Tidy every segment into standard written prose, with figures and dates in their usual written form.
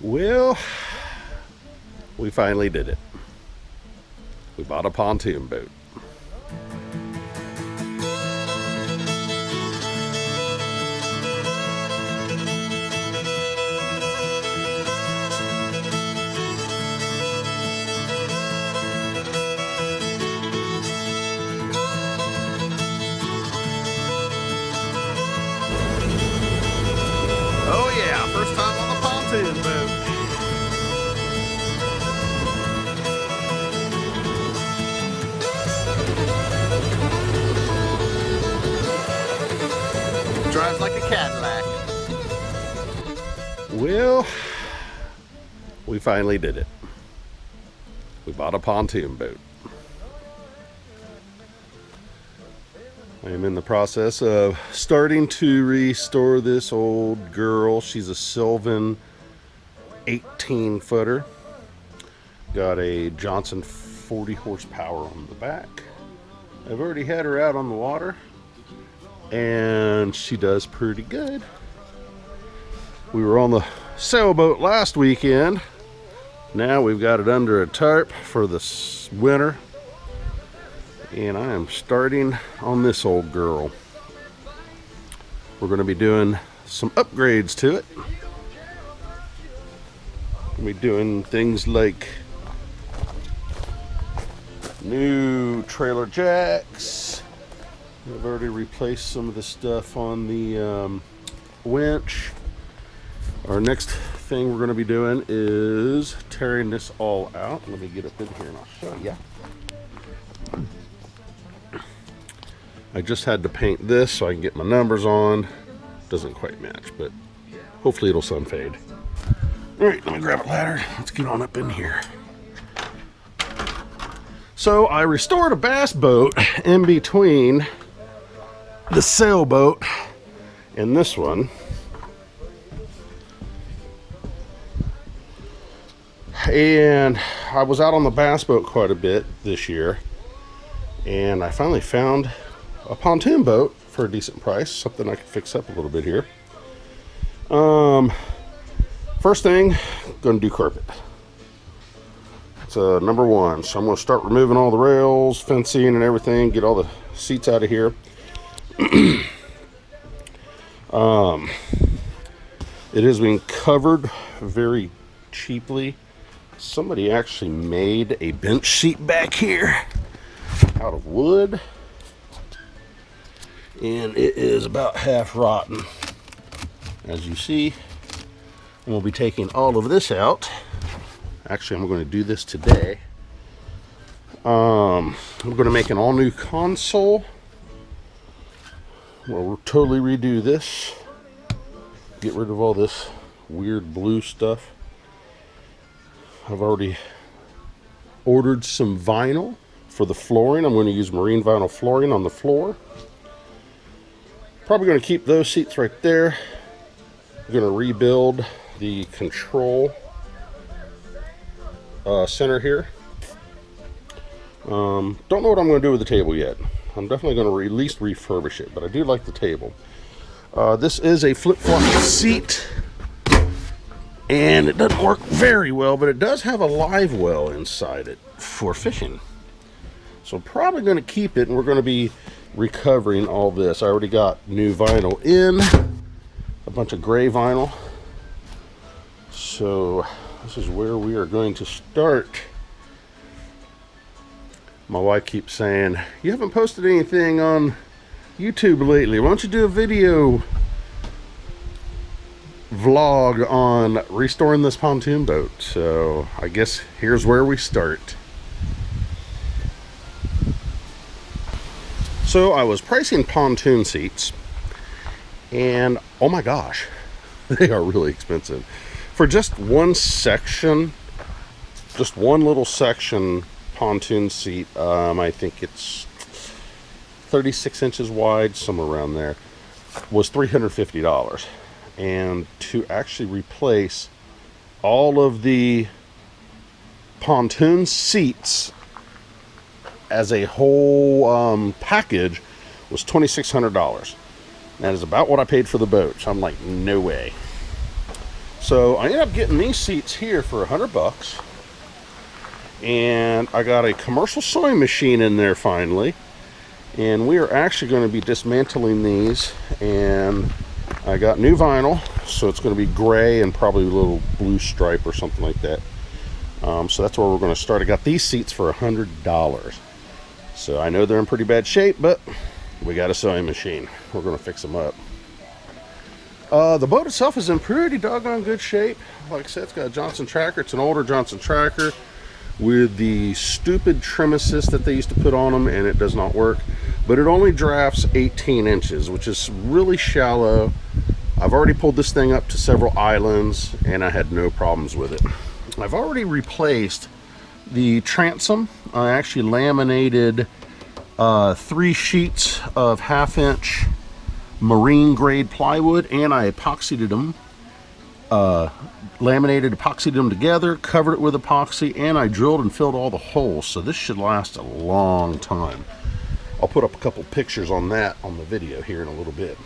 Well, we finally did it. We bought a pontoon boat. Oh yeah, first time on the pontoon boat. Drives like a Cadillac. Well, we finally did it. We bought a pontoon boat. I am in the process of starting to restore this old girl. She's a Sylvan 18 footer. Got a Johnson 40 horsepower on the back. I've already had her out on the water and she does pretty good. We were on the sailboat last weekend. Now we've got it under a tarp for this winter. And I am starting on this old girl. We're going to be doing some upgrades to it. We'll be doing things like new trailer jacks. I've already replaced some of the stuff on the winch. Our next thing we're going to be doing is tearing this all out. Let me get up in here and I'll show you. I just had to paint this so I can get my numbers on. Doesn't quite match, but hopefully it'll sun fade. All right, let me grab a ladder. Let's get on up in here. So I restored a bass boat in between the sailboat and this one. And I was out on the bass boat quite a bit this year. And I finally found a pontoon boat for a decent price, something I can fix up a little bit here. First thing, gonna do carpet. It's number one. So I'm gonna start removing all the rails, fencing and everything, get all the seats out of here. It is being covered very cheaply. Somebody actually made a bench seat back here out of wood. And it is about half rotten, as you see. And we'll be taking all of this out. Actually, I'm going to do this today. I'm going to make an all new console. We'll totally redo this. Get rid of all this weird blue stuff. I've already ordered some vinyl for the flooring. I'm going to use marine vinyl flooring on the floor. Probably going to keep those seats right there. I'm going to rebuild the control center here. Don't know what I'm going to do with the table yet. I'm definitely going to at least refurbish it, but I do like the table. This is a flip-flop seat, and it doesn't work very well, but it does have a live well inside it for fishing. So I'm probably going to keep it, and we're going to be recovering all this. I already got new vinyl in, a bunch of gray vinyl. So this is where we are going to start. My wife keeps saying, you haven't posted anything on YouTube lately. Why don't you do a video vlog on restoring this pontoon boat? So I guess here's where we start. So I was pricing pontoon seats, and oh my gosh, they are really expensive. For just one section, just one little section pontoon seat, I think it's 36 inches wide, somewhere around there, was $350. And to actually replace all of the pontoon seats as a whole package was $2,600. That is about what I paid for the boat. So I'm like, no way. So I ended up getting these seats here for $100, and I got a commercial sewing machine in there finally, and we are actually going to be dismantling these, and I got new vinyl, so it's going to be gray and probably a little blue stripe or something like that. So that's where we're going to start. I got these seats for $100. So I know they're in pretty bad shape, but we got a sewing machine. We're going to fix them up. The boat itself is in pretty doggone good shape. Like I said, it's got a Johnson tracker. It's an older Johnson tracker with the stupid trim assist that they used to put on them, and it does not work. But it only drafts 18 inches, which is really shallow. I've already pulled this thing up to several islands, and I had no problems with it. I've already replaced the transom. I actually laminated 3 sheets of 1/2-inch marine grade plywood, and I epoxied them, laminated, epoxied them together, covered it with epoxy, and I drilled and filled all the holes. So this should last a long time. I'll put up a couple pictures on that on the video here in a little bit.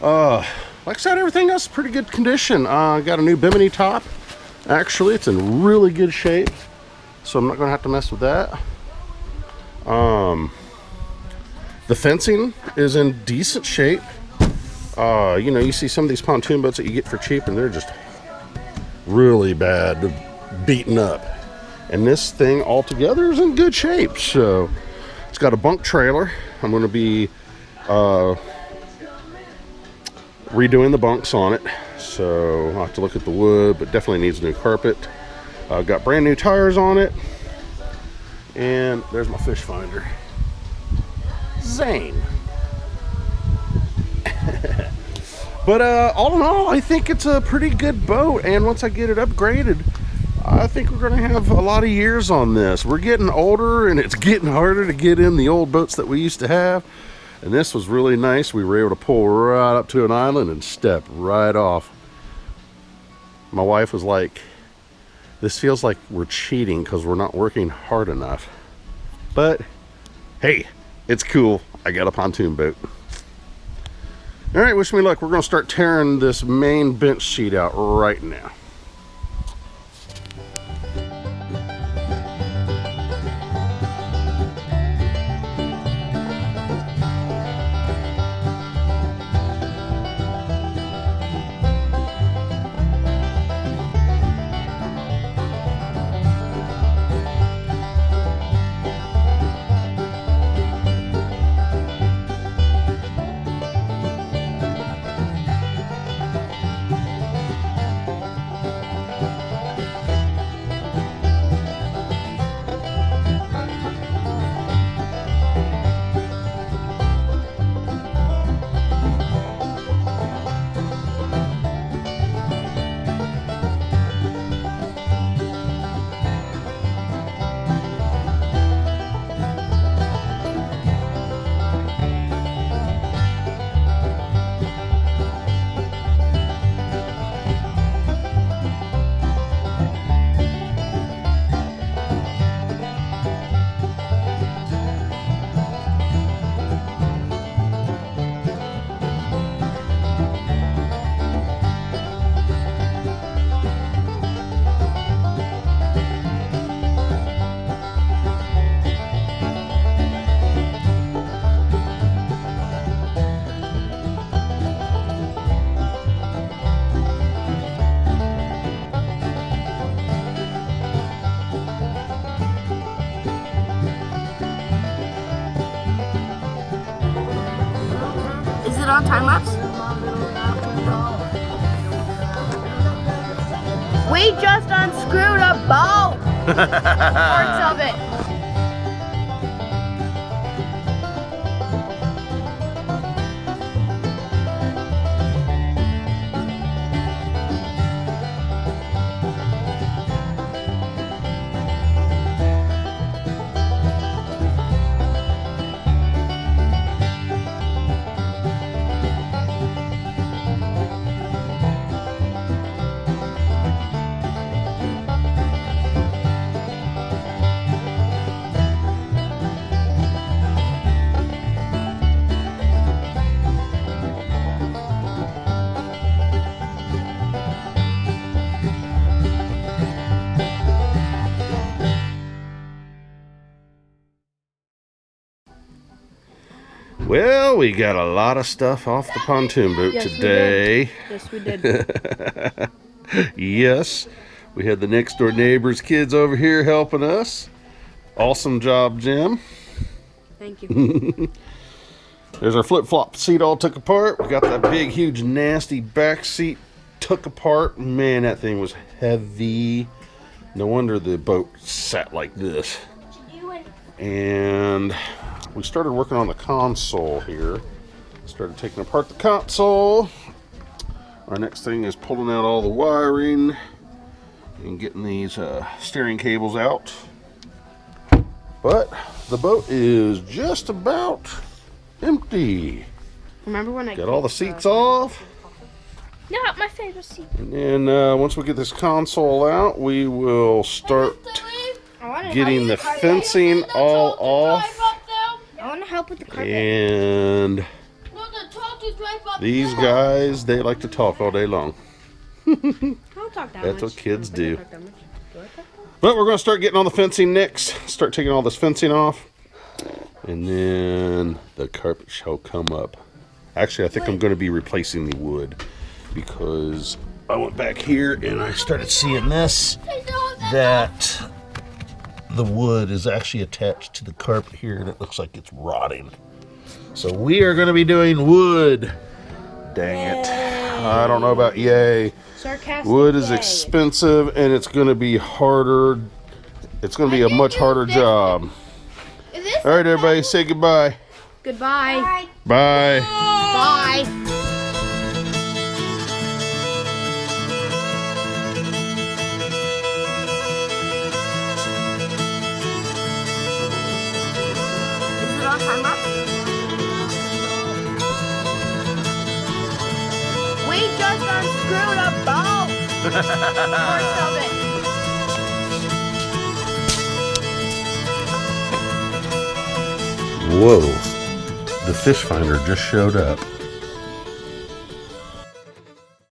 Like I said, everything else is pretty good condition. I got a new bimini top. Actually, it's in really good shape, so I'm not going to have to mess with that. The fencing is in decent shape. You know, you see some of these pontoon boats that you get for cheap, and they're just really bad, beaten up. And this thing altogether is in good shape. So it's got a bunk trailer. I'm going to be redoing the bunks on it, so I'll have to look at the wood, but definitely needs new carpet. Got brand new tires on it, and there's my fish finder, Zane. But all in all, I think it's a pretty good boat, and once I get it upgraded, I think we're going to have a lot of years on this. We're getting older, and it's getting harder to get in the old boats that we used to have. And this was really nice. We were able to pull right up to an island and step right off. My wife was like, this feels like we're cheating because we're not working hard enough. But hey, it's cool. I got a pontoon boat. All right, wish me luck. We're going to start tearing this main bench sheet out right now. it on time lapse? We just unscrewed a boat. Parts of it. Well, we got a lot of stuff off the pontoon boat today. Yes, we did. Yes, we had the next door neighbor's kids over here helping us. Awesome job, Jim. Thank you. There's our flip-flop seat all took apart. We got that big, huge, nasty back seat took apart. Man, that thing was heavy. No wonder the boat sat like this. And we started working on the console here. Started taking apart the console. Our next thing is pulling out all the wiring and getting these steering cables out. But the boat is just about empty. Remember when I got all the seats off? Not my favorite seat. And then once we get this console out, we will start getting the fencing all off. I want to help with the carpet. And these guys, they like to talk all day long. I don't talk that That's much. what kids do. I don't talk that much. Do I talk that much? But we're going to start getting on the fencing next. Start taking all this fencing off. And then the carpet shall come up. Actually, I think I'm going to be replacing the wood. Because I went back here and I started seeing this. That the wood is actually attached to the carpet here. And it looks like it's rotting. So we are going to be doing wood. Dang it. I don't know about yay. Sarcastic. Wood is yay. expensive and it's going to be harder. It's going to be a much harder job. All right, everybody, say goodbye. Goodbye. Bye. Bye. Is it on timer? We just unscrewed a bolt. Sylvan. Whoa, the fish finder just showed up.